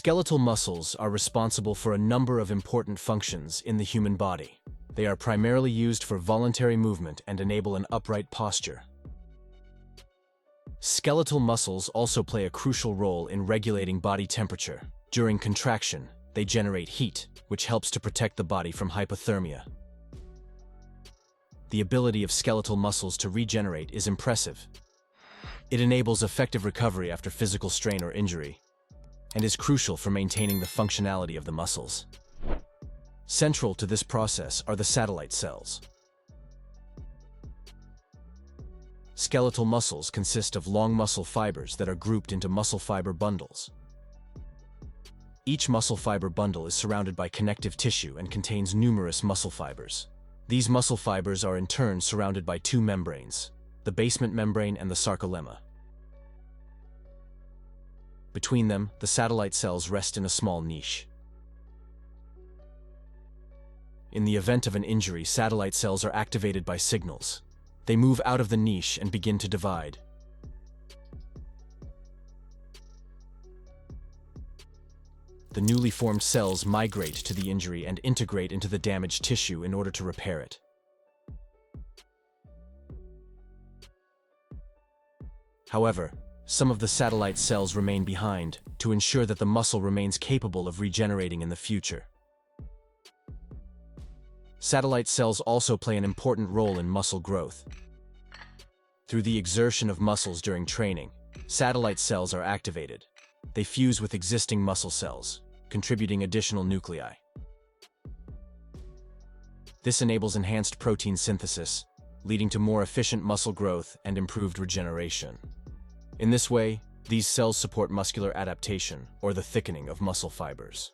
Skeletal muscles are responsible for a number of important functions in the human body. They are primarily used for voluntary movement and enable an upright posture. Skeletal muscles also play a crucial role in regulating body temperature. During contraction, they generate heat, which helps to protect the body from hypothermia. The ability of skeletal muscles to regenerate is impressive. It enables effective recovery after physical strain or injury, and is crucial for maintaining the functionality of the muscles. Central to this process are the satellite cells. Skeletal muscles consist of long muscle fibers that are grouped into muscle fiber bundles. Each muscle fiber bundle is surrounded by connective tissue and contains numerous muscle fibers. These muscle fibers are in turn surrounded by two membranes, the basement membrane and the sarcolemma. Between them, the satellite cells rest in a small niche. In the event of an injury, satellite cells are activated by signals. They move out of the niche and begin to divide. The newly formed cells migrate to the injury and integrate into the damaged tissue in order to repair it. However, some of the satellite cells remain behind to ensure that the muscle remains capable of regenerating in the future. Satellite cells also play an important role in muscle growth. Through the exertion of muscles during training, satellite cells are activated. They fuse with existing muscle cells, contributing additional nuclei. This enables enhanced protein synthesis, leading to more efficient muscle growth and improved regeneration. In this way, these cells support muscular adaptation, or the thickening of muscle fibers.